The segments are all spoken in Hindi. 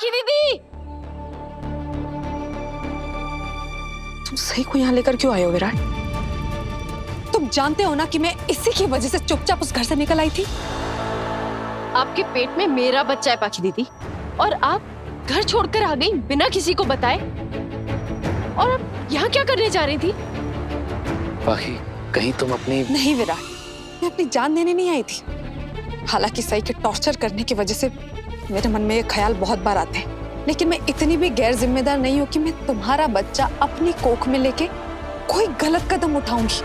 पाखी दीदी, तुम सही को यहाँ लेकर क्यों आए हो विराट? तुम जानते हो ना कि मैं इसी की वजह से चुपचाप उस घर से निकल आई थी। आपके पेट में मेरा बच्चा है पाखी दीदी, और आप घर छोड़कर आ गई बिना किसी को बताए। और आप यहाँ क्या करने जा रही थी? पाखी, कहीं तुम अपनी... नहीं विराट, मैं अपनी जान देने नहीं आई थी। हालांकि सही के टॉर्चर करने की वजह से मेरे मन में ये ख्याल बहुत बार आते हैं, लेकिन मैं इतनी भी गैर जिम्मेदार नहीं हूँ कि मैं तुम्हारा बच्चा अपनी कोख में लेके कोई गलत कदम उठाऊंगी।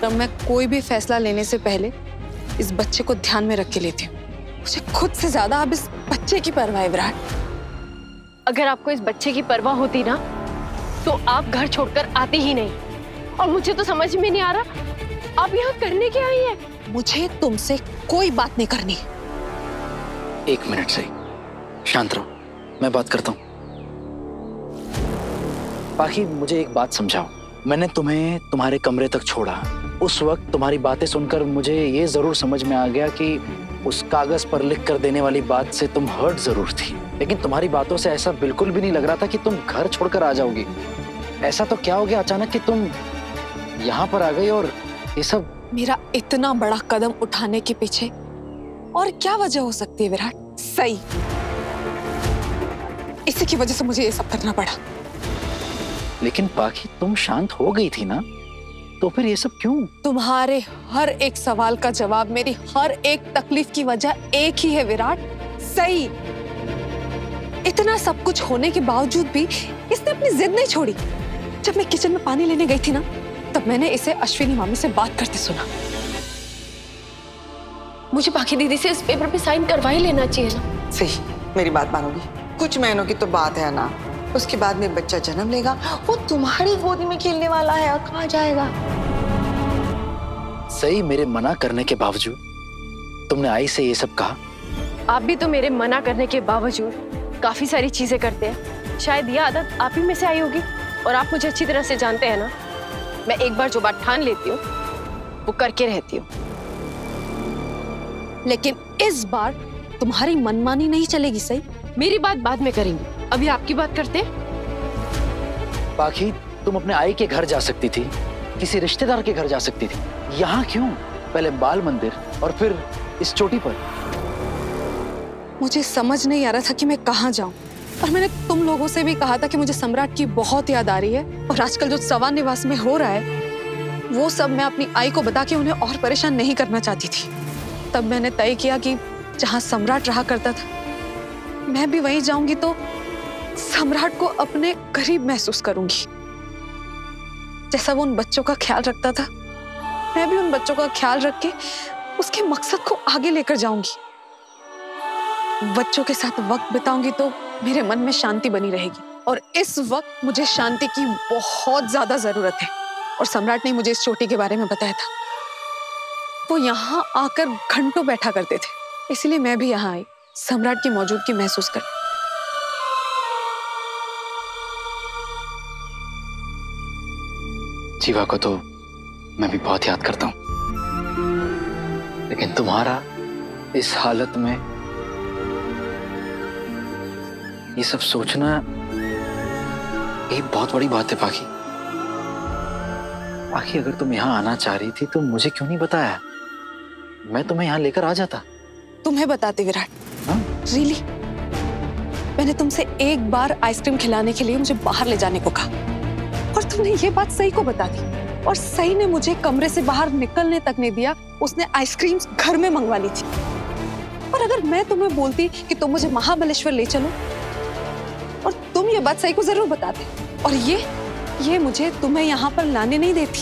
तब मैं कोई भी फैसला लेने से पहले इस बच्चे को ध्यान में रख के लेती हूँ। मुझे खुद से ज्यादा अब इस बच्चे की परवाह है विराट। अगर आपको इस बच्चे की परवाह होती ना, तो आप घर छोड़कर आते ही नहीं। और मुझे तो समझ में नहीं आ रहा आप यहाँ करने क्या आई है? मुझे तुमसे कोई बात नहीं करनी। एक मिनट सही, शांत रहो, मैं बात करता हूँ। पाखी, मुझे एक बात समझाओ। मैंने तुम्हें तुम्हारे कमरे तक छोड़ा, उस वक्त तुम्हारी बातें सुनकर मुझे ये जरूर समझ में आ गया कि उस कागज पर लिख कर देने वाली बात से तुम हर्ट जरूर थी, लेकिन तुम्हारी बातों से ऐसा बिल्कुल भी नहीं लग रहा था कि तुम घर छोड़कर आ जाओगी। ऐसा तो क्या हो गया अचानक कि तुम यहाँ पर आ गई? और ये सब मेरा इतना बड़ा कदम उठाने के पीछे और क्या वजह हो सकती है विराट? सही, इसी की वजह से मुझे ये सब करना पड़ा। लेकिन पाखी, तुम शांत हो गई थी ना, तो फिर ये सब क्यों? तुम्हारे हर एक सवाल का जवाब, मेरी हर एक तकलीफ की वजह एक ही है विराट, सही। इतना सब कुछ होने के बावजूद भी इसने अपनी जिद नहीं छोड़ी। जब मैं किचन में पानी लेने गई थी ना, तब मैंने इसे अश्विनी मामी से बात करते सुना। मुझे पाखी दीदी से इस पेपर पे साइन करवा ही लेना चाहिए ना। सही, मेरी बात मानोगी? कुछ महीनों की तो बात है ना, उसके बाद में बच्चा जन्म लेगा, वो तुम्हारी गोदी में खेलने वाला है, कहाँ जाएगा? सही, मेरे मना करने के बावजूद तुमने आई से ये सब कहा। आप भी तो मेरे मना करने के बावजूद काफी सारी चीजें करते हैं। शायद यह आदत आप ही में से आई होगी। और आप मुझे अच्छी तरह से जानते हैं ना, मैं एक बार जो बात ठान लेती हूँ वो करके रहती हूँ। लेकिन इस बार तुम्हारी मनमानी नहीं चलेगी। सही, मेरी बात बाद में करेंगे, अभी आपकी बात करते हैं। पाखी, तुम अपने आई के घर जा सकती थी, किसी रिश्तेदार के घर जा सकती थी। यहाँ क्यों? पहले बाल मंदिर और फिर इस चोटी पर। मुझे समझ नहीं आ रहा था कि मैं कहाँ जाऊं। और मैंने तुम लोगों से भी कहा था कि मुझे सम्राट की बहुत याद आ रही है, और आजकल जो सवा निवास में हो रहा है वो सब मैं अपनी आई को बता के उन्हें और परेशान नहीं करना चाहती थी। तब मैंने तय किया कि जहां सम्राट रहा करता था मैं भी वहीं जाऊंगी, तो सम्राट को अपने करीब महसूस करूंगी। जैसा वो उन बच्चों का ख्याल रखता था, मैं भी उन बच्चों का ख्याल रख के उसके मकसद को आगे लेकर जाऊंगी। बच्चों के साथ वक्त बिताऊंगी तो मेरे मन में शांति बनी रहेगी, और इस वक्त मुझे शांति की बहुत ज्यादा जरूरत है। और सम्राट ने मुझे इस चोटी के बारे में बताया था। वो यहाँ आकर घंटों बैठा करते थे, इसलिए मैं भी यहाँ आई, सम्राट की मौजूदगी महसूस कर। जीवा को तो मैं भी बहुत याद करता हूँ, लेकिन तुम्हारा इस हालत में ये सब सोचना एक बहुत बड़ी बात है। पाखी, पाखी, अगर तुम यहाँ आना चाह रही थी तो मुझे क्यों नहीं बताया? मैं तुम्हें यहाँ लेकर आ जाता। तुम्हें बताते विराट? रियली? मैंने तुमसे एक बार आइसक्रीम खिलाने के लिए मुझे बाहर ले जाने को कहा, और तुमने ये बात सही को बता दी, और सही ने मुझे कमरे से बाहर निकलने तक नहीं दिया। उसने आइसक्रीम घर में मंगवा ली थी। और अगर मैं तुम्हें बोलती कि तुम मुझे महाबलेश्वर ले चलो, और तुम ये बात सही को जरूर बताते, और ये मुझे तुम्हें यहाँ पर लाने नहीं देती।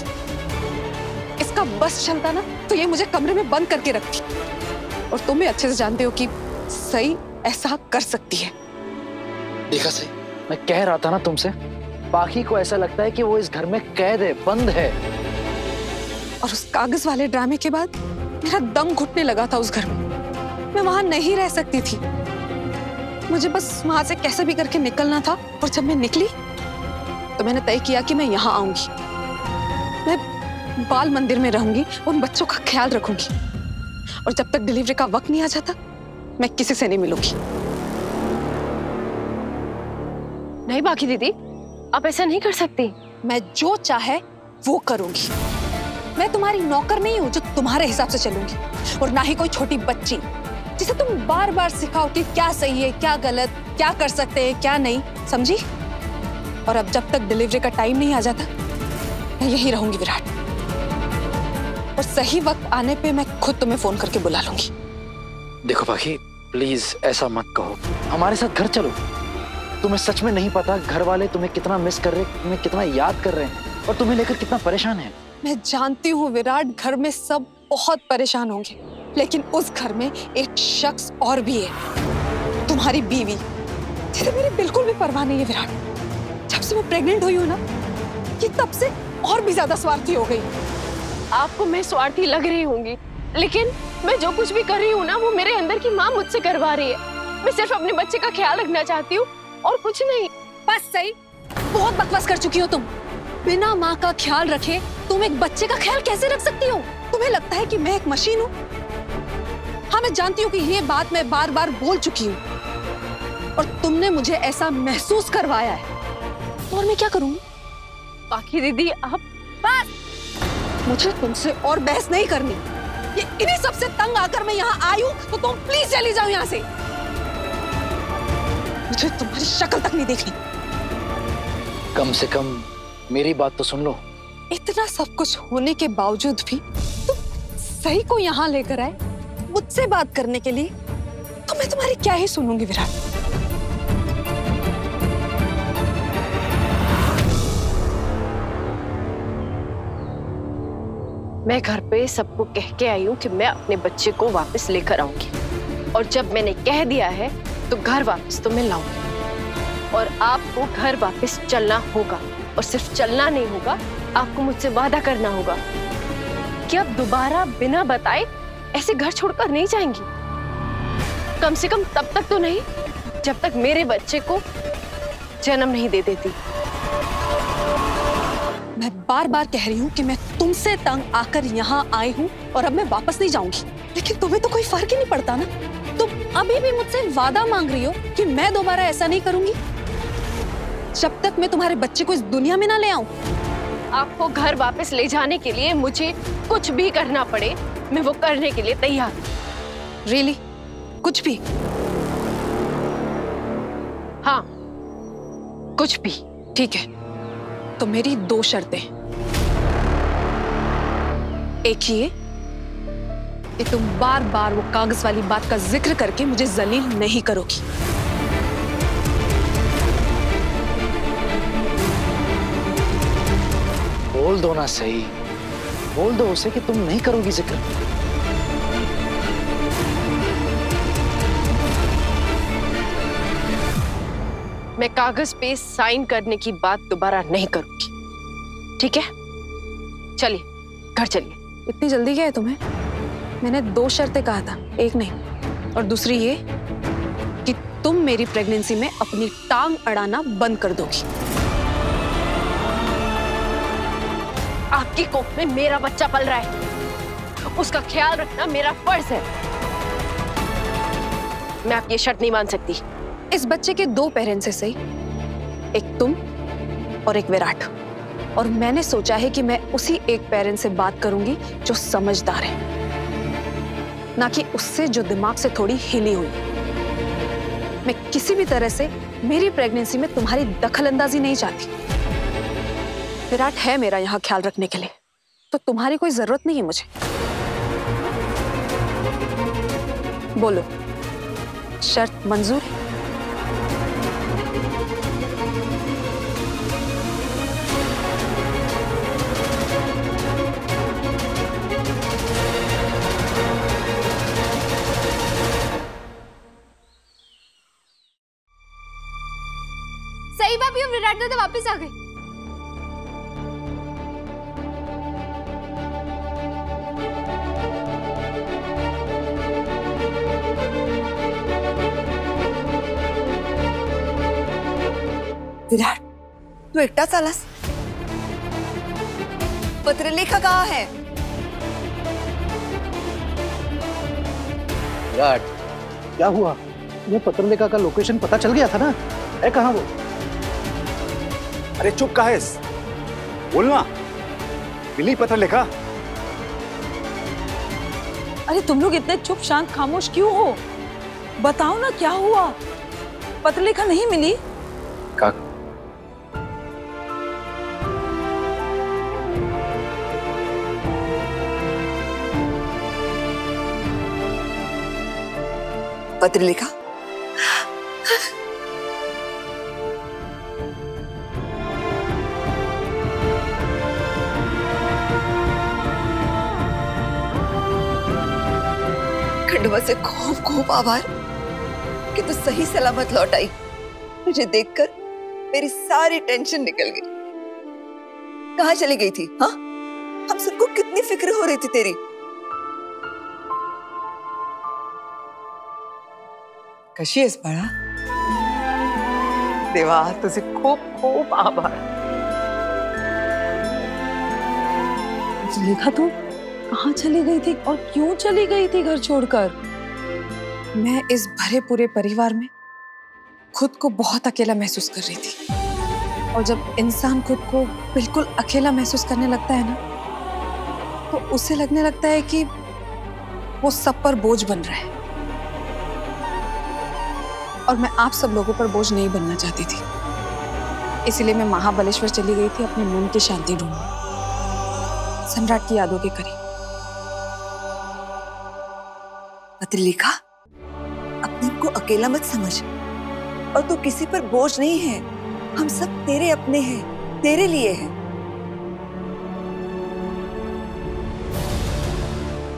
इसका बस चलता ना तो ये मुझे कमरे में बंद करके रखती, और तुम भी अच्छे से जानते हो कि सही ऐसा कर सकती है। देखा सही, मैं कह रहा था ना तुमसे, पाखी को ऐसा लगता है कि वो इस घर में कैद है, बंद है। और उस कागज वाले ड्रामे के बाद मेरा दम घुटने लगा था उस घर में। मैं वहां नहीं रह सकती थी, मुझे बस वहां से कैसे भी करके निकलना था। और जब मैं निकली तो मैंने तय किया कि मैं यहाँ आऊंगी, मैं बाल मंदिर में रहूंगी, उन बच्चों का ख्याल रखूंगी, और जब तक डिलीवरी का वक्त नहीं आ जाता मैं किसी से नहीं मिलूंगी। नहीं बाकी दीदी, आप ऐसा नहीं कर सकती। मैं जो चाहे वो करूंगी। मैं तुम्हारी नौकर नहीं हूं जो तुम्हारे हिसाब से चलूंगी, और ना ही कोई छोटी बच्ची जिसे तुम बार बार सिखाओ कि क्या सही है, क्या गलत, क्या कर सकते हैं, क्या नहीं। समझी? और अब जब तक डिलीवरी का टाइम नहीं आ जाता, मैं यही रहूंगी विराट। और सही वक्त आने पे मैं खुद तुम्हें फोन करके बुला लूंगी। देखो बाकी, प्लीज ऐसा मत कहो। हमारे साथ घर चलो। तुम्हें सच में नहीं पता घर वाले तुम्हें कितना मिस कर रहे हैं, तुम्हें कितना याद कर रहे हैं और तुम्हें लेकर कितना परेशान है। मैं जानती हूँ विराट, घर में सब बहुत परेशान होंगे, लेकिन उस घर में एक शख्स और भी है, तुम्हारी बीवी, जिसे मेरी बिल्कुल भी परवाह नहीं है विराट। जब से मैं प्रेग्नेंट हुई हूँ ना, कि तब से और भी ज्यादा स्वार्थी हो गई। आपको मैं स्वार्थी लग रही होंगी, लेकिन मैं जो कुछ भी कर रही हूँ ना, वो मेरे अंदर की माँ मुझसे करवा रही है। मैं सिर्फ अपने बच्चे का ख्याल रखना चाहती हूँ और कुछ नहीं। बस सही, बहुत बकवास कर चुकी हो तुम। बिना माँ का ख्याल रखे तुम एक बच्चे का ख्याल कैसे रख सकती हो? तुम्हें लगता है कि मैं एक मशीन हूँ? हाँ, मैं जानती हूँ कि ये बात मैं बार बार बोल चुकी हूँ और तुमने मुझे ऐसा महसूस करवाया है, और मैं क्या करूँगी? बाकी दीदी आप बस, मुझे तुमसे और बहस नहीं करनी। ये इन्हीं सबसे तंग आकर मैं यहाँ आई हूँ, तो तुम प्लीज चली जाओ यहाँ से। मुझे तुम्हारी शक्ल तक नहीं देखनी। कम से कम मेरी बात तो सुन लो। इतना सब कुछ होने के बावजूद भी तुम सही को यहाँ लेकर आए मुझसे बात करने के लिए, तो मैं तुम्हारी क्या ही सुनूंगी विराट। मैं घर पे सबको कह के आई हूँ कि मैं अपने बच्चे को वापस लेकर आऊंगी, और जब मैंने कह दिया है तो घर वापस तो मैं लाऊंगी। और आपको घर वापस चलना होगा, और सिर्फ चलना नहीं होगा, आपको मुझसे वादा करना होगा कि अब दोबारा बिना बताए ऐसे घर छोड़कर नहीं जाएंगी। कम से कम तब तक तो नहीं जब तक मेरे बच्चे को जन्म नहीं दे देती। मैं बार बार कह रही हूँ कि मैं तुमसे तंग आकर यहाँ आई हूँ और अब मैं वापस नहीं जाऊंगी, लेकिन तुम्हें तो कोई फर्क ही नहीं पड़ता ना। तुम अभी भी मुझसे वादा मांग रही हो कि मैं दोबारा ऐसा नहीं करूंगी जब तक मैं तुम्हारे बच्चे को इस दुनिया में ना ले आऊं। आपको घर वापस ले जाने के लिए मुझे कुछ भी करना पड़े, मैं वो करने के लिए तैयार हूं। रियली? कुछ भी? हाँ, कुछ भी। ठीक है, तो मेरी दो शर्तें। एक ये कि तुम बार बार वो कागज वाली बात का जिक्र करके मुझे जलील नहीं करोगी। बोल दो ना सही, बोल दो उसे कि तुम नहीं करोगी जिक्र। मैं कागज पे साइन करने की बात दोबारा नहीं करूंगी, ठीक है? चलिए, घर चलिए। इतनी जल्दी क्या है तुम्हें? मैंने दो शर्तें कहा था, एक नहीं। और दूसरी ये कि तुम मेरी प्रेगनेंसी में अपनी टांग अड़ाना बंद कर दोगी। आपकी कोख में मेरा बच्चा पल रहा है, उसका ख्याल रखना मेरा फर्ज है। मैं आपकी ये शर्त नहीं मान सकती। इस बच्चे के दो पेरेंट्स हैं सही, एक तुम और एक विराट, और मैंने सोचा है कि मैं उसी एक पेरेंट से बात करूंगी जो समझदार है, ना कि उससे जो दिमाग से थोड़ी हिली हुई। मैं किसी भी तरह से मेरी प्रेगनेंसी में तुम्हारी दखलंदाजी नहीं चाहती। विराट है मेरा यहाँ ख्याल रखने के लिए, तो तुम्हारी कोई जरूरत नहीं है मुझे। बोलो, शर्त मंजूर है? सही भाभी, हम विराट दादा वापस आ गए। विराट, तू एकटा चालास? पत्रलेखा कहाँ है? विराट, क्या हुआ? ये पत्रलेखा का लोकेशन पता चल गया था ना? है कहाँ वो? अरे चुप का है? बोलना। मिली पत्रलेखा? अरे तुम लोग इतने चुप शांत खामोश क्यों हो? बताओ ना क्या हुआ? पत्रलेखा नहीं मिली? पत्रलेखा? खंडवा से खूब खूब आभार कि तू सही सलामत लौट आई। मुझे देखकर मेरी सारी टेंशन निकल गई। कहाँ चली गई थी? हाँ, हम सबको कितनी फिक्र हो रही थी तेरी। कशी आहेस बाळा? देवा तुझे खूप खूप आभार। देखा तुम कहाँ चली गई थी और क्यों चली गई थी घर छोड़कर? मैं इस भरे पूरे परिवार में खुद को बहुत अकेला महसूस कर रही थी। और जब इंसान खुद को बिल्कुल अकेला महसूस करने लगता है ना, तो उसे लगने लगता है कि वो सब पर बोझ बन रहा है। और मैं आप सब लोगों पर बोझ नहीं बनना चाहती थी। इसीलिए मैं महाबलेश्वर चली गई थी अपने मन की शांति ढूंढने, सम्राट की यादों के करीब। पत्रलेखा, अपने को अकेला मत समझ। और तू किसी पर बोझ नहीं है। हम सब तेरे अपने हैं, तेरे लिए हैं।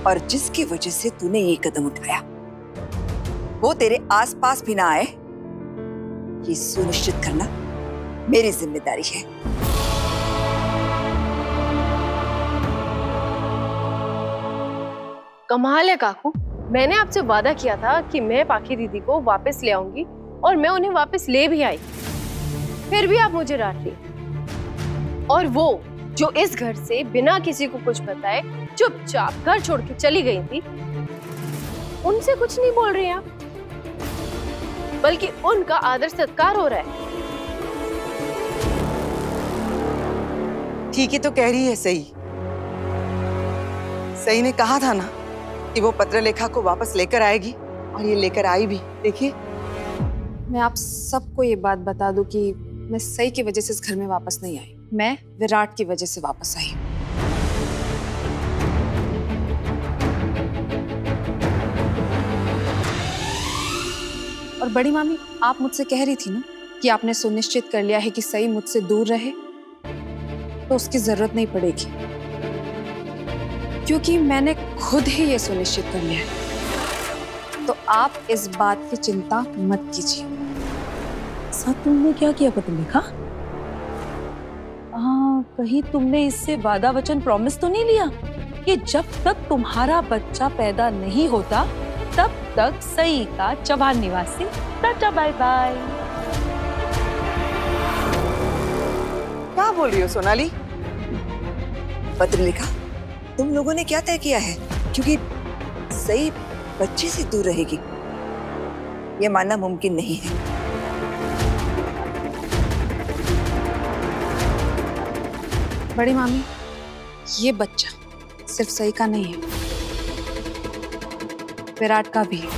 और जिसकी वजह से तूने ये कदम उठाया, वो तेरे आसपास भी ना आए, ये सुनिश्चित करना मेरी जिम्मेदारी है। कमाल है काकू, मैंने आपसे वादा किया था कि मैं पाखी दीदी को वापस ले आऊंगी और मैं उन्हें वापस ले भी आई। फिर भी आप मुझे डांट रही। और वो जो इस घर से बिना किसी को कुछ बताए चुपचाप घर छोड़ के चली गई थी, उनसे कुछ नहीं बोल रही हैं आप, बल्कि उनका आदर सत्कार हो रहा है। ठीक ही तो कह रही है सही। सही ने कहा था ना कि वो पत्रलेखा को वापस लेकर आएगी, और ये लेकर आई भी। देखिए, मैं आप सबको ये बात बता दूं कि मैं सही की वजह से इस घर में वापस नहीं आई। मैं विराट की वजह से वापस आई। और बड़ी मामी, आप मुझसे कह रही थी ना कि आपने सुनिश्चित कर लिया है कि सही मुझसे दूर रहे, तो उसकी जरूरत नहीं पड़ेगी, क्योंकि मैंने खुद ही ये सुनिश्चित कर लिया है। तो आप इस बात की चिंता मत कीजिए। साथ तुमने क्या किया पत्रलेखा? कहीं तुमने इससे वादा वचन प्रॉमिस तो नहीं लिया कि जब तक तुम्हारा बच्चा पैदा नहीं होता तब तक सही का चौहान निवासी टाटा बाय बाय? क्या बोल रही हो सोनाली? पत्रलेखा, तुम लोगों ने क्या तय किया है? क्योंकि सही बच्चे से दूर रहेगी, ये मानना मुमकिन नहीं है। बड़ी मामी, ये बच्चा सिर्फ सही का नहीं है, विराट का भी है।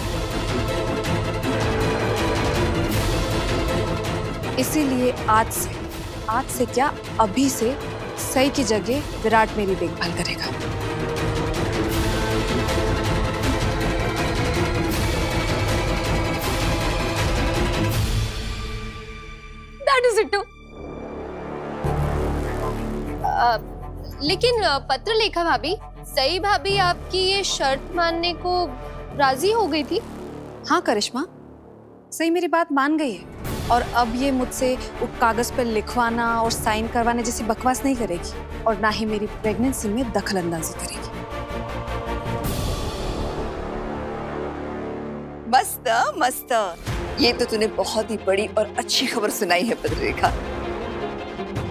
इसीलिए आज से क्या, अभी से सही की जगह विराट मेरी देखभाल करेगा। That is it too. लेकिन पत्रलेखा भाभी, सही भाभी आपकी ये शर्त मानने को राजी हो गई थी? हाँ करिश्मा, सही मेरी बात मान गई है, और अब ये मुझसे कागज पर लिखवाना और साइन करवाने जैसी बकवास नहीं करेगी, और ना ही मेरी प्रेगनेंसी में दखलंदाजी करेगी। मस्त मस्त, ये तो तूने बहुत ही बड़ी और अच्छी खबर सुनाई है पत्रलेखा।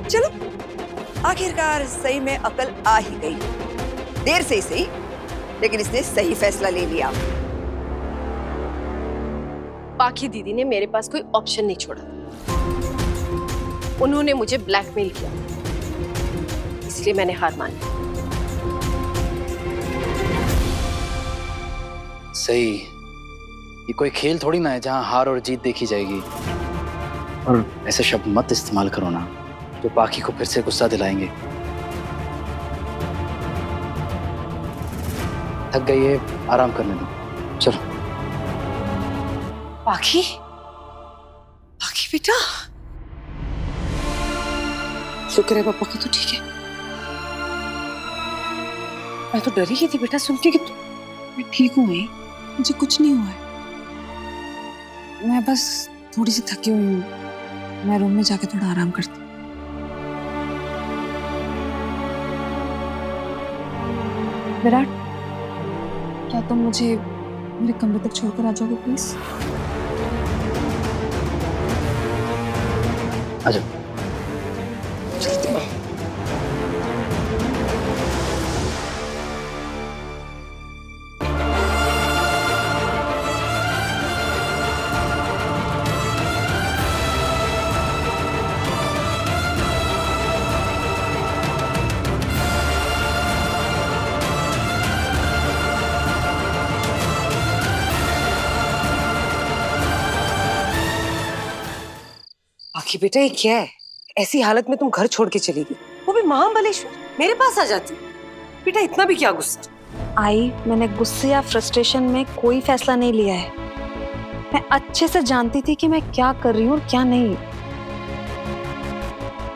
चलो, आखिरकार सही में अकल आ ही गई। देर से ही सही, लेकिन इसने सही फैसला ले लिया। पाखी दीदी ने मेरे पास कोई ऑप्शन नहीं छोड़ा। उन्होंने मुझे ब्लैकमेल किया, इसलिए मैंने हार मान ली। सही, ये कोई खेल थोड़ी ना है जहां हार और जीत देखी जाएगी। और ऐसे शब्द मत इस्तेमाल करो ना जो पाखी को फिर से गुस्सा दिलाएंगे। थक गई है, आराम करने दो, चलो। पाखी, पाखी बेटा, शुक्र है पापा को तो ठीक है। मैं तो डरी ही थी बेटा सुन के कि मैं ठीक हूँ, मुझे कुछ नहीं हुआ है। मैं बस थोड़ी सी थकी हुई हूँ, मैं रूम में जाके थोड़ा आराम करती हूँ। विराट, क्या तुम मुझे मेरे कमरे तक छोड़कर आ जाओगे प्लीज? आ जाओ। पाखी बेटा, ये क्या है? ऐसी हालत में तुम घर छोड़ के चली गई, वो भी महाबलेश्वर। मेरे पास आ जाती बेटा, इतना भी क्या गुस्सा? आई, मैंने गुस्से या फ्रस्ट्रेशन में कोई फैसला नहीं लिया है। मैं अच्छे से जानती थी कि मैं क्या कर रही हूँ और क्या नहीं।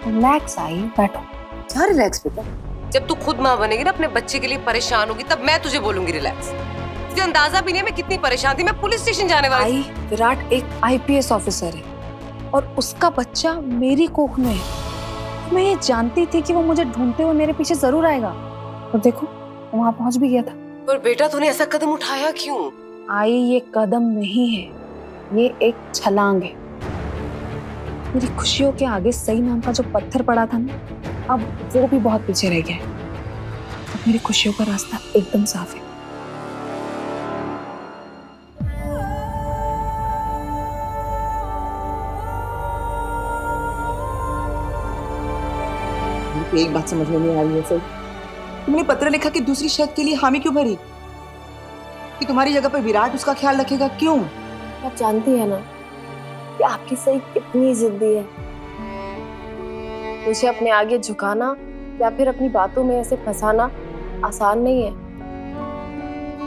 रिलैक्स आई, बैठो। क्या रिलैक्स बेटा? जब तू खुद माँ बनेगी ना, अपने बच्चे के लिए परेशान होगी, तब मैं तुझे बोलूंगी रिलैक्स। तुझे अंदाजा भी नहीं है मैं कितनी परेशान थी। मैं पुलिस स्टेशन जाने वाली। आई, विराट एक IPS ऑफिसर है और उसका बच्चा मेरी कोख में है। मैं ये जानती थी कि वो मुझे ढूंढते हुए मेरे पीछे जरूर आएगा, और देखो वहां पहुंच भी गया था। पर बेटा तूने ऐसा कदम उठाया क्यों? आई, ये कदम नहीं है, ये एक छलांग है। मेरी खुशियों के आगे सही नाम का जो पत्थर पड़ा था ना, अब वो भी बहुत पीछे रह गया है। अब मेरी खुशियों का रास्ता एकदम साफ है। एक बात समझ में नहीं आ रही है सर, तुमने पत्र लिखा कि दूसरी शर्त के लिए हामी क्यों भरी? कि तुम्हारी जगह पर विराट उसका ख्याल रखेगा, क्यों? आप जानती है ना कि आपकी सही कितनी जिद्दी है। मुझे अपने आगे झुकाना या फिर अपनी बातों में ऐसे फंसाना आसान नहीं है।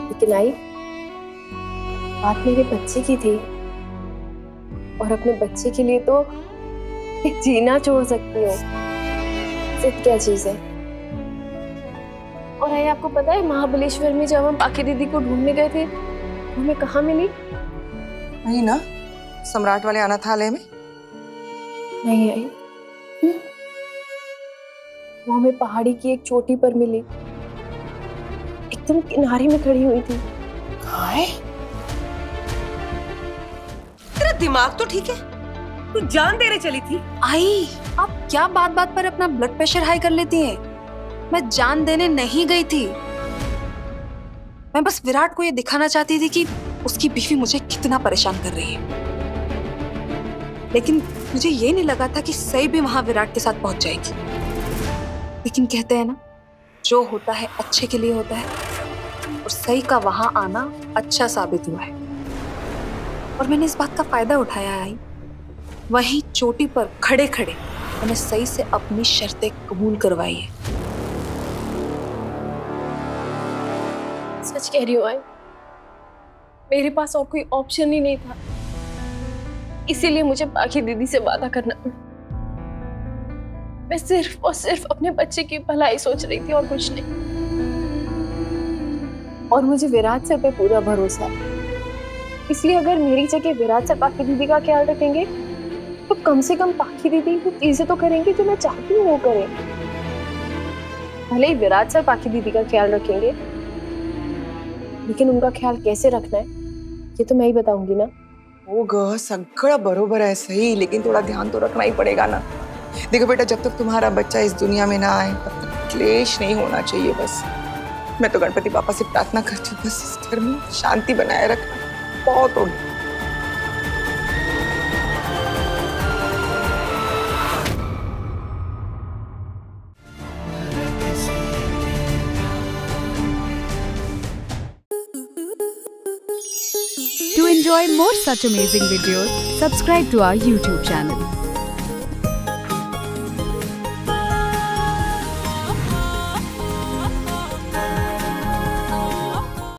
लेकिन आई, बात मेरे बच्चे की थी, और अपने बच्चे के लिए तो एक जीना छोड़ सकती हूँ। जिद क्या चीज है? और आई, आपको पता है महाबलेश्वर में जब हम पाखी दीदी को ढूंढने गए थे, हमें कहाँ मिली? नहीं ना, सम्राट वाले अनाथालय में? नहीं आई, वो हमें पहाड़ी की एक चोटी पर मिली, एकदम किनारे में खड़ी हुई थी। कहाँ है? तेरा दिमाग तो ठीक है, तू जान देने चली थी। आई, आप क्या बात बात पर अपना ब्लड प्रेशर हाई कर लेती हैं? मैं जान देने नहीं गई थी। मैं बस विराट को ये दिखाना चाहती थी कि उसकी बीवी मुझे कितना परेशान कर रही है। लेकिन मुझे ये नहीं लगा था कि सही भी वहां विराट के साथ पहुंच जाएगी। लेकिन कहते हैं ना, जो होता है अच्छे के लिए होता है, और सही का वहां आना अच्छा साबित हुआ है। और मैंने इस बात का फायदा उठाया। आई, वहीं चोटी पर खड़े खड़े मैंने सही से अपनी शर्तें कबूल करवाई है। सच कह रही हूँ आई, मेरे पास और कोई ऑप्शन ही नहीं था, इसीलिए मुझे पाखी दीदी से वादा करना पड़ा। मैं सिर्फ और सिर्फ अपने बच्चे की भलाई सोच रही थी और कुछ नहीं। और मुझे विराट सर पे पूरा भरोसा है, इसलिए अगर मेरी जगह विराट सर पाखी दीदी का ख्याल रखेंगे तो कम से कम पाखी दीदी वो चीजें तो करेंगे जो मैं चाहती हूँ वो करें। भले ही विराट सर पाखी दीदी का ख्याल रखेंगे, लेकिन उनका ख्याल कैसे रखना है ये तो मैं ही बताऊंगी ना। ओ ग, सगळं बरोबर है सही, लेकिन थोड़ा ध्यान तो रखना ही पड़ेगा ना। देखो बेटा, जब तक तुम्हारा बच्चा इस दुनिया में ना आए तब तक क्लेश नहीं होना चाहिए। बस मैं तो गणपति पापा से प्रार्थना करती हूँ, बस इस घर में शांति बनाए रखना। बहुत हो गया। enjoy more such amazing videos, subscribe to our YouTube channel.